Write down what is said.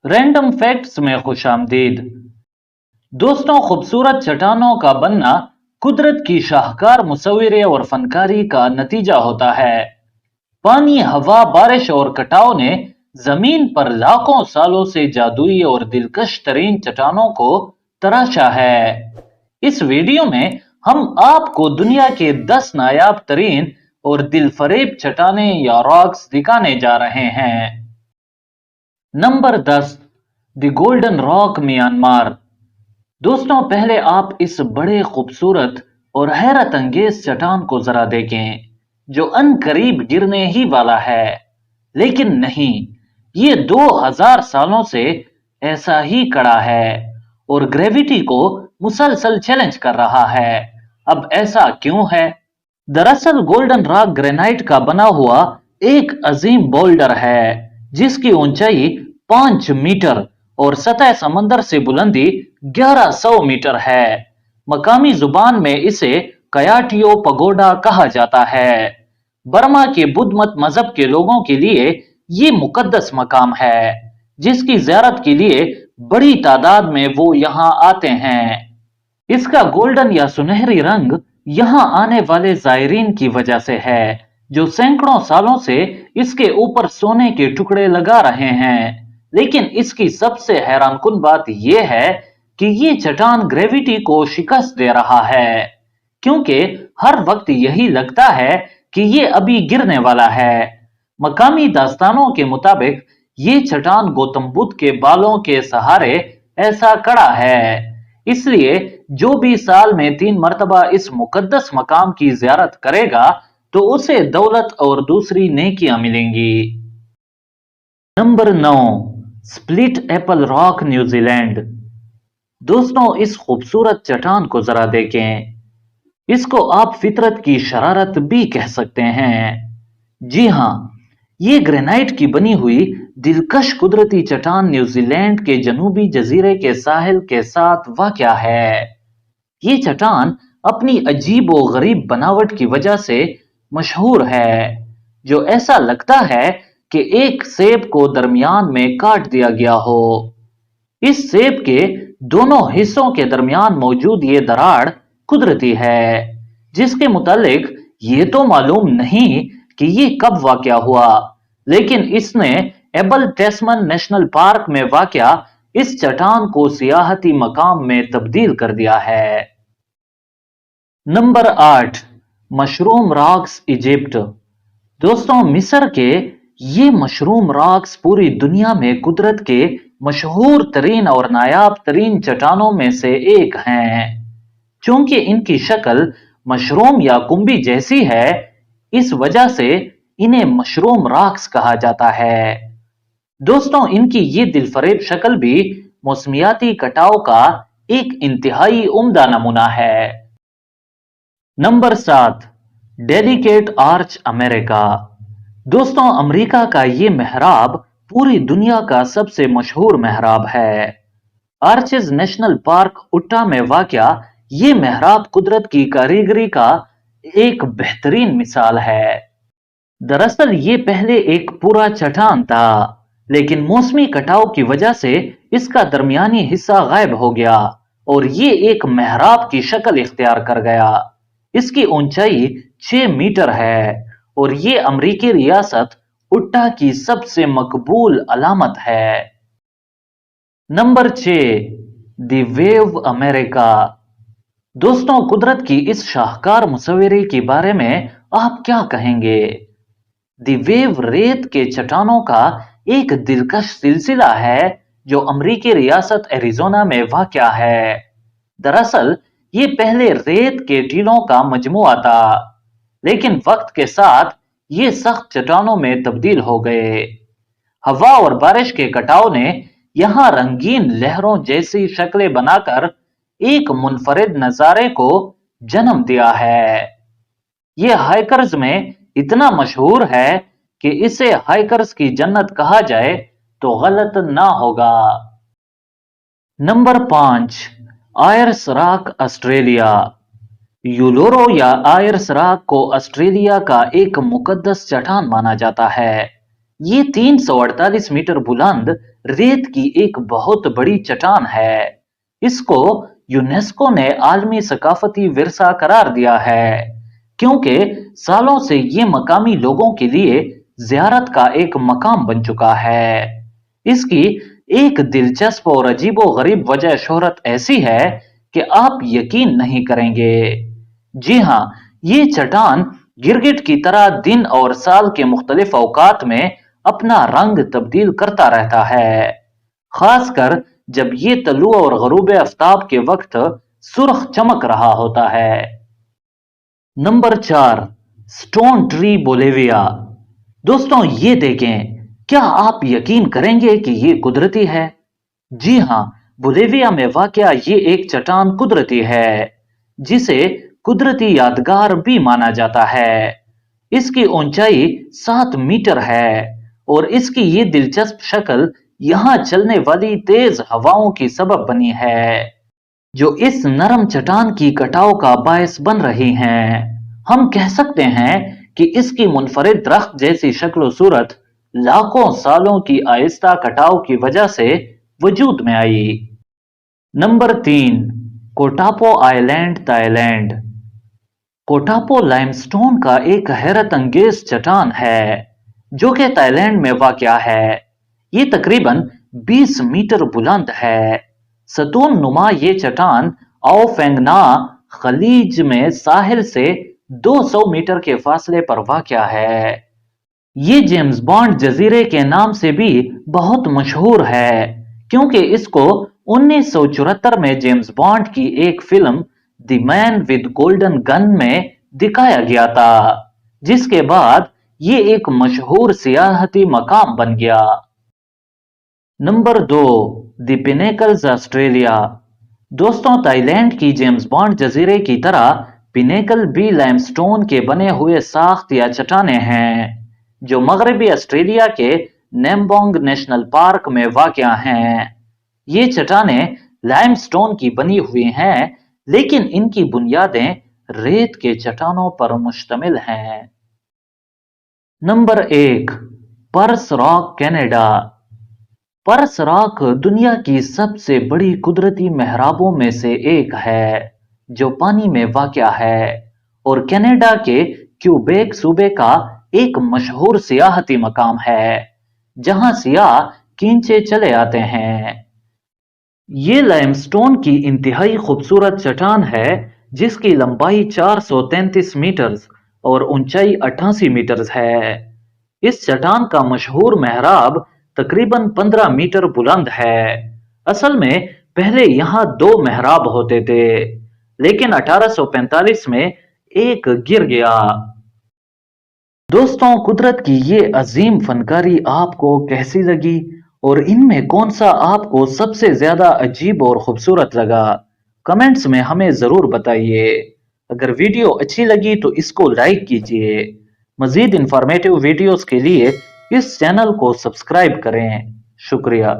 Random facts में खुशामदीद। दोस्तों, खूबसूरत चट्टानों का बनना कुदरत की शाहकार मुसव्वरे और फनकारी का नतीजा होता है। पानी, हवा, बारिश और कटाव ने जमीन पर लाखों सालों से जादुई और दिलकश तरीन चट्टानों को तराशा है। इस वीडियो में हम आपको दुनिया के 10 नायाब तरीन और दिलफरेब चट्टानें या रॉक्स दिखाने जा रहे हैं। Number 10, the golden rock, Myanmar. दोस्तों, पहले आप इस बड़े खूबसूरत और हैरत अंगेज चट्टान को जरा देखें, जो अनकरीब गिरने ही वाला है। लेकिन नहीं, ये 2000 सालों से ऐसा ही खड़ा है और ग्रेविटी को मुसलसल चैलेंज कर रहा है। अब ऐसा क्यों है? दरअसल गोल्डन रॉक ग्रेनाइट का बना हुआ एक अजीम बोल्डर है, जिसकी ऊंचाई 5 मीटर और सतह समंदर से बुलंदी 1100 मीटर है। मकामी जुबान में इसे कयाटियो पगोडा कहा जाता है। बर्मा के बुद्ध मत मजहब के लोगों के लिए ये मुकद्दस मकाम है, जिसकी ज़ियारत के लिए बड़ी तादाद में वो यहाँ आते हैं। इसका गोल्डन या सुनहरी रंग यहाँ आने वाले ज़ायरीन की वजह से है, जो सैकड़ों सालों से इसके ऊपर सोने के टुकड़े लगा रहे हैं। लेकिन इसकी सबसे हैरानकुन बात यह है कि ये चट्टान ग्रेविटी को शिकस्त दे रहा है, क्योंकि हर वक्त यही लगता है कि ये अभी गिरने वाला है। मकामी दास्तानों के मुताबिक ये चट्टान गौतम बुद्ध के बालों के सहारे ऐसा खड़ा है, इसलिए जो भी साल में 3 मर्तबा इस मुकद्दस मकाम की ज़ियारत करेगा तो उसे दौलत और दूसरी नेकियां मिलेंगी। Number 9, split Apple rock, New Zealand. दोस्तों, इस खूबसूरत चट्टान को जरा देखें। इसको आप फितरत की शरारत भी कह सकते हैं। जी हाँ, ये ग्रेनाइट की बनी हुई दिलकश कुदरती चट्टान न्यूजीलैंड के जनूबी जजीरे के साहिल के साथ वाक़या है। ये चट्टान अपनी अजीब व गरीब बनावट की वजह से मशहूर है, जो ऐसा लगता है कि एक सेब को दरमियान में काट दिया गया हो। इस सेब के दोनों हिस्सों के दरमियान मौजूद ये दरार कुदरती है, जिसके मुतालिक ये तो मालूम नहीं कि ये कब वाक़या हुआ, लेकिन इसने एबल टेस्मन नेशनल पार्क में वाक़या इस चट्टान को सियाहती मकाम में तब्दील कर दिया है। Number 8, mushroom rocks, Egypt. दोस्तों, मिस्र के ये मशरूम रॉक्स पूरी दुनिया में कुदरत के मशहूर तरीन और नायाब तरीन चट्टानों में से एक हैं। चूंकि इनकी शक्ल मशरूम या कुंभी जैसी है, इस वजह से इन्हें मशरूम रॉक्स कहा जाता है। दोस्तों, इनकी ये दिलफरेब शक्ल भी मौसमियाती कटाव का एक इंतहाई उम्दा नमूना है। Number 7, delicate arch, America. दोस्तों, अमेरिका का ये मेहराब पूरी दुनिया का सबसे मशहूर मेहराब है। आर्चेज नेशनल पार्क, उट्टा में वाक़या ये मेहराब कुदरत की कारीगरी का एक बेहतरीन मिसाल है। दरअसल ये पहले एक पूरा चट्टान था, लेकिन मौसमी कटाव की वजह से इसका दरमियानी हिस्सा गायब हो गया और ये एक मेहराब की शक्ल इख्तियार कर गया। इसकी ऊंचाई 6 मीटर है और ये अमेरिकी रियासत उट्टा की सबसे मकबूल अलामत है। Number 6, the wave, America. दोस्तों, कुदरत की इस शाहकार मुसव्वरे के बारे में आप क्या कहेंगे? द वेव रेत के चट्टानों का एक दिलकश सिलसिला है, जो अमेरिकी रियासत एरिज़ोना में वाक़या है। दरअसल ये पहले रेत के टीलों का मजमुआ था, लेकिन वक्त के साथ ये सख्त चट्टानों में तब्दील हो गए। हवा और बारिश के कटाव ने यहाँ रंगीन लहरों जैसी शक्लें बनाकर एक मुनफरिद नज़ारे को जन्म दिया है। ये हाइकर्स में इतना मशहूर है कि इसे हाइकर्स की जन्नत कहा जाए तो गलत ना होगा। Number 5, Ayers rock, Australia. Uluru या आयर्स रॉक को ऑस्ट्रेलिया का एक मुकद्दस चट्टान माना जाता है। ये 348 मीटर बुलंद रेत की एक बहुत बड़ी चट्टान है। इसको यूनेस्को ने आलमी सकाफती विरसा करार दिया है क्योंकि सालों से ये मकामी लोगों के लिए ज़ियारत का एक मकाम बन चुका है। इसकी एक दिलचस्प और अजीबो-गरीब वजह शोहरत ऐसी है कि आप यकीन नहीं करेंगे। जी हाँ, ये चट्टान गिरगिट की तरह दिन और साल के मुख्तलिफ औकात में अपना रंग तब्दील करता रहता है, खासकर जब ये तलुआ और गरूब आफ्ताब के वक्त सुर्ख चमक रहा होता है। Number 4, stone tree Bolivia. दोस्तों ये देखें, क्या आप यकीन करेंगे कि ये कुदरती है? जी हाँ, बोलिविया में वाक़या ये एक चट्टान कुदरती है, जिसे कुदरती यादगार भी माना जाता है। इसकी ऊंचाई 7 मीटर है और इसकी ये दिलचस्प शक्ल यहाँ चलने वाली तेज हवाओं की सबब बनी है, जो इस नरम चट्टान की कटाव का बायस बन रही हैं। हम कह सकते हैं कि इसकी मुनफरिद दरख्त जैसी शक्ल सूरत लाखों सालों की आहिस्ता कटाव की वजह से वजूद में आई। Number 3, Ko Tapu island, Thailand. Ko Tapu limestone का एक हैरत अंगेज चट्टान है जो कि थाईलैंड में वाक़या है। ये तकरीबन 20 मीटर बुलंद है। सतून नुमा ये चट्टान आओ फेंगना खलीज में साहिल से 200 मीटर के फासले पर वाक़या है। ये जेम्स बॉन्ड जजीरे के नाम से भी बहुत मशहूर है क्योंकि इसको 1974 में जेम्स बॉन्ड की एक film the man with golden gun में दिखाया गया था, जिसके बाद ये एक मशहूर सियाहती मकाम बन गया। Number 2, the Pinnacles, Australia. दोस्तों थाईलैंड की जेम्स बॉन्ड जजीरे की तरह पिनेकल भी लाइमस्टोन के बने हुए साख्त या चट्टानें हैं जो मगरबी ऑस्ट्रेलिया के नेम्बोंग नेशनल पार्क में वाक़या हैं। ये चट्टानें लाइमस्टोन की बनी हुई हैं, लेकिन इनकी बुनियादें रेत के चट्टानों पर मुश्तमिल हैं। Number 1, purse rock, Canada. Purse rock दुनिया की सबसे बड़ी कुदरती मेहराबों में से एक है जो पानी में वाक़या है और कनाडा के क्यूबेक सूबे का एक मशहूर सियाहती मकाम है जहां सियाह कींचे चले आते हैं। ये लाइमस्टोन की इंतहाई खूबसूरत चट्टान है जिसकी लंबाई 433 मीटर और ऊंचाई 88 मीटर है। इस चट्टान का मशहूर मेहराब तकरीबन 15 मीटर बुलंद है। असल में पहले यहाँ 2 मेहराब होते थे, लेकिन 1845 में एक गिर गया। दोस्तों कुदरत की ये अजीम फनकारी आपको कैसी लगी और इनमें कौन सा आपको सबसे ज्यादा अजीब और खूबसूरत लगा? कमेंट्स में हमें जरूर बताइए। अगर वीडियो अच्छी लगी तो इसको लाइक कीजिए। मजीद इंफॉर्मेटिव वीडियोस के लिए इस चैनल को सब्सक्राइब करें। शुक्रिया।